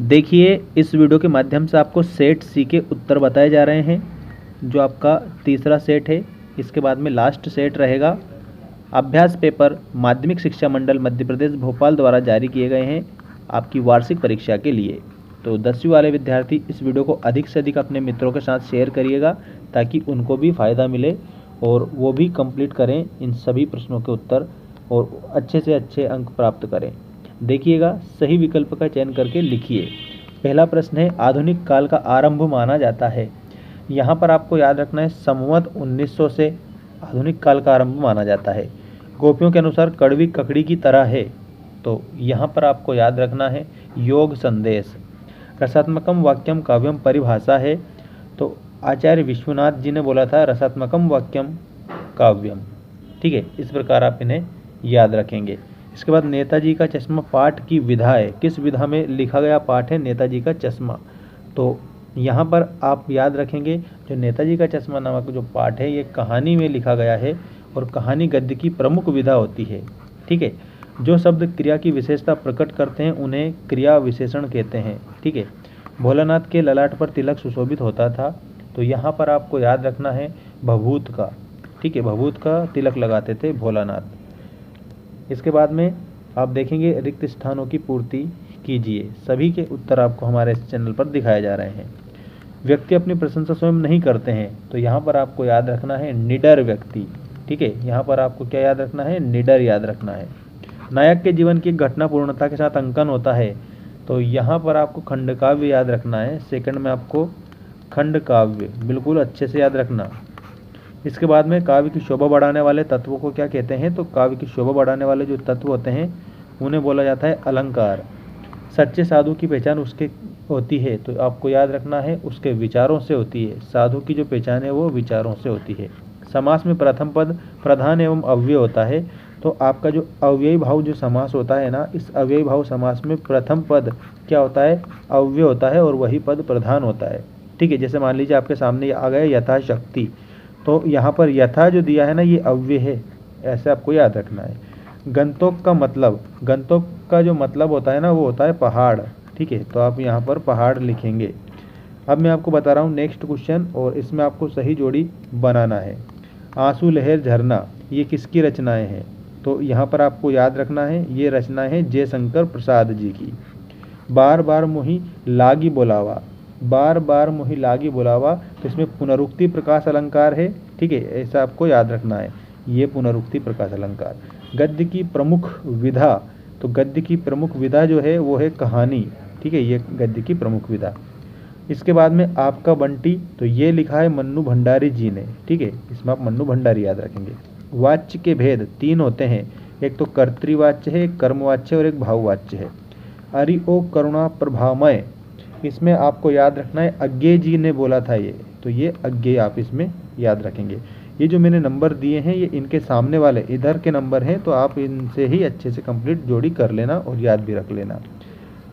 देखिए, इस वीडियो के माध्यम से आपको सेट सी के उत्तर बताए जा रहे हैं, जो आपका तीसरा सेट है। इसके बाद में लास्ट सेट रहेगा। अभ्यास पेपर माध्यमिक शिक्षा मंडल मध्य प्रदेश भोपाल द्वारा जारी किए गए हैं आपकी वार्षिक परीक्षा के लिए। तो 10वीं वाले विद्यार्थी इस वीडियो को अधिक से अधिक अपने मित्रों के साथ शेयर करिएगा, ताकि उनको भी फ़ायदा मिले और वो भी कंप्लीट करें इन सभी प्रश्नों के उत्तर और अच्छे से अच्छे अंक प्राप्त करें। देखिएगा, सही विकल्प का चयन करके लिखिए। पहला प्रश्न है, आधुनिक काल का आरंभ माना जाता है। यहाँ पर आपको याद रखना है संवत 1900 से आधुनिक काल का आरंभ माना जाता है। गोपियों के अनुसार कड़वी ककड़ी की तरह है, तो यहाँ पर आपको याद रखना है योग संदेश। रसात्मकम वाक्यम काव्यम परिभाषा है, तो आचार्य विश्वनाथ जी ने बोला था रसात्मकम वाक्यम काव्यम। ठीक है, इस प्रकार आप इन्हें याद रखेंगे। इसके बाद नेताजी का चश्मा पाठ की विधा है। किस विधा में लिखा गया पाठ है नेताजी का चश्मा? तो यहाँ पर आप याद रखेंगे जो नेताजी का चश्मा नामक जो पाठ है ये कहानी में लिखा गया है और कहानी गद्य की प्रमुख विधा होती है। ठीक है, जो शब्द क्रिया की विशेषता प्रकट करते हैं उन्हें क्रिया विशेषण कहते हैं। ठीक है, भोलानाथ के ललाट पर तिलक सुशोभित होता था, तो यहाँ पर आपको याद रखना है भभूत का। ठीक है, भभूत का तिलक लगाते थे भोलानाथ। इसके बाद में आप देखेंगे रिक्त स्थानों की पूर्ति कीजिए। सभी के उत्तर आपको हमारे इस चैनल पर दिखाए जा रहे हैं। व्यक्ति अपनी प्रशंसा स्वयं नहीं करते हैं, तो यहाँ पर आपको याद रखना है निडर व्यक्ति। ठीक है, यहाँ पर आपको क्या याद रखना है? निडर याद रखना है। नायक के जीवन की घटना पूर्णता के साथ अंकन होता है, तो यहाँ पर आपको खंड काव्य याद रखना है। सेकंड में आपको खंड काव्य बिल्कुल अच्छे से याद रखना। इसके बाद में काव्य की शोभा बढ़ाने वाले तत्वों को क्या कहते हैं? तो काव्य की शोभा बढ़ाने वाले जो तत्व होते हैं उन्हें बोला जाता है अलंकार। सच्चे साधु की पहचान उसके होती है, तो आपको याद रखना है उसके विचारों से होती है। साधु की जो पहचान है वो विचारों से होती है। समास में प्रथम पद प्रधान एवं अव्यय होता है, तो आपका जो अव्ययी भाव जो समास होता है ना, इस अव्ययी भाव समास में प्रथम पद क्या होता है? अव्यय होता है और वही पद प्रधान होता है। ठीक है, जैसे मान लीजिए आपके सामने आ गया यथाशक्ति, तो यहाँ पर यथा जो दिया है ना ये अव्यय है, ऐसे आपको याद रखना है। गंतोक का मतलब, गंतोक का जो मतलब होता है ना वो होता है पहाड़। ठीक है, तो आप यहाँ पर पहाड़ लिखेंगे। अब मैं आपको बता रहा हूँ नेक्स्ट क्वेश्चन, और इसमें आपको सही जोड़ी बनाना है। आंसू लहर झरना ये किसकी रचनाएं हैं? तो यहाँ पर आपको याद रखना है ये रचना है जयशंकर प्रसाद जी की। बार बार मोही लागी बुलावा, बार बार मोही लागी बुलावा, तो इसमें पुनरुक्ति प्रकाश अलंकार है। ठीक है, ऐसा आपको याद रखना है, ये पुनरुक्ति प्रकाश अलंकार। गद्य की प्रमुख विधा, तो गद्य की प्रमुख विधा जो है वो है कहानी। ठीक है, ये गद्य की प्रमुख विधा। इसके बाद में आपका बंटी, तो ये लिखा है मन्नू भंडारी जी ने। ठीक है, इसमें आप मन्नू भंडारी याद रखेंगे। वाच्य के भेद 3 होते हैं, एक तो कर्तृवाच्य है, एक कर्मवाच्य और एक भाववाच्य है। अरि ओ करुणा प्रभामय, इसमें आपको याद रखना है अज्ञेय जी ने बोला था ये, तो ये अज्ञेय आप इसमें याद रखेंगे। ये जो मैंने नंबर दिए हैं ये इनके सामने वाले इधर के नंबर हैं, तो आप इनसे ही अच्छे से कंप्लीट जोड़ी कर लेना और याद भी रख लेना।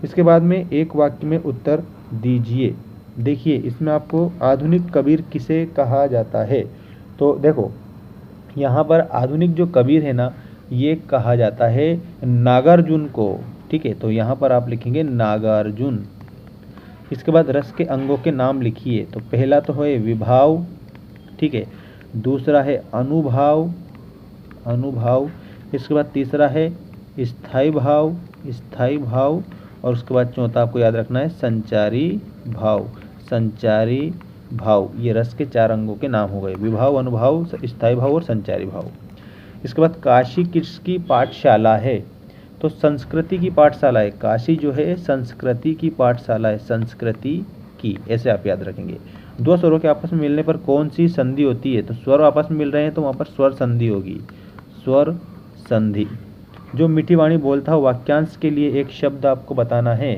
इसके बाद में एक वाक्य में उत्तर दीजिए। देखिए, इसमें आपको आधुनिक कबीर किसे कहा जाता है? तो देखो यहाँ पर आधुनिक जो कबीर है ना ये कहा जाता है नागार्जुन को। ठीक है, तो यहाँ पर आप लिखेंगे नागार्जुन। इसके बाद रस के अंगों के नाम लिखिए। तो पहला तो है विभाव, ठीक है, दूसरा है अनुभाव, अनुभाव, इसके बाद तीसरा है स्थायी भाव, स्थायी भाव, और उसके बाद चौथा आपको याद रखना है संचारी भाव, संचारी भाव। ये रस के 4 अंगों के नाम हो गए, विभाव, अनुभाव, स्थायी भाव और संचारी भाव। इसके बाद काशी किसकी पाठशाला है? तो संस्कृति की पाठशाला है। काशी जो है संस्कृति की पाठशाला है, संस्कृति की, ऐसे आप याद रखेंगे। 2 स्वरों के आपस में मिलने पर कौन सी संधि होती है? तो स्वर आपस में मिल रहे हैं तो वहाँ पर स्वर संधि होगी, स्वर संधि। जो मीठी वाणी बोलता हो वाक्यांश के लिए एक शब्द आपको बताना है,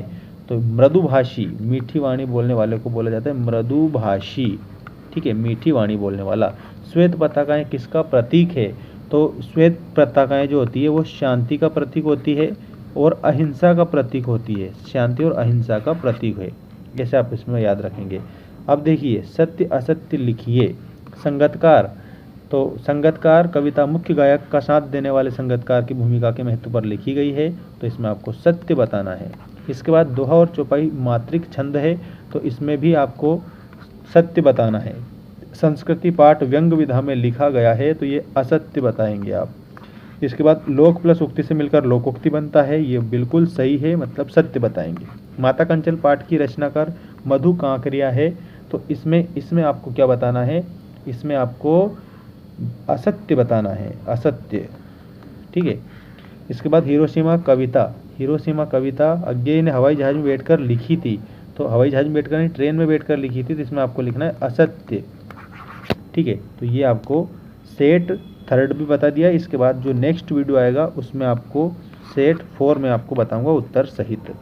तो मृदुभाषी, मीठी वाणी बोलने वाले को बोला जाता है मृदुभाषी। ठीक है, मीठी वाणी बोलने वाला। श्वेत पताकाएं किसका प्रतीक है? तो श्वेत पताकाएं जो होती है वो शांति का प्रतीक होती है और अहिंसा का प्रतीक होती है, शांति और अहिंसा का प्रतीक है, जैसे आप इसमें याद रखेंगे। अब देखिए सत्य असत्य लिखिए। संगतकार, तो संगतकार कविता मुख्य गायक का साथ देने वाले संगतकार की भूमिका के महत्व पर लिखी गई है, तो इसमें आपको सत्य बताना है। इसके बाद दोहा और चौपाई मात्रिक छंद है, तो इसमें भी आपको सत्य बताना है। संस्कृति पाठ व्यंग विधा में लिखा गया है, तो ये असत्य बताएंगे आप। इसके बाद लोक प्लस उक्ति से मिलकर लोकोक्ति बनता है, ये बिल्कुल सही है, मतलब सत्य बताएंगे। माता कंचन पाठ की रचनाकार मधु कांकरिया है, तो इसमें आपको क्या बताना है, इसमें आपको असत्य बताना है, असत्य। ठीक है। इसके बाद हिरोशिमा कविता अज्ञेय ने हवाई जहाज में बैठकर लिखी थी, तो हवाई जहाज में बैठकर नहीं, ट्रेन में बैठकर लिखी थी, तो इसमें आपको लिखना है असत्य। ठीक है। तो ये आपको सेट थर्ड भी बता दिया। इसके बाद जो नेक्स्ट वीडियो आएगा उसमें आपको सेट 4 में आपको बताऊंगा उत्तर सहित।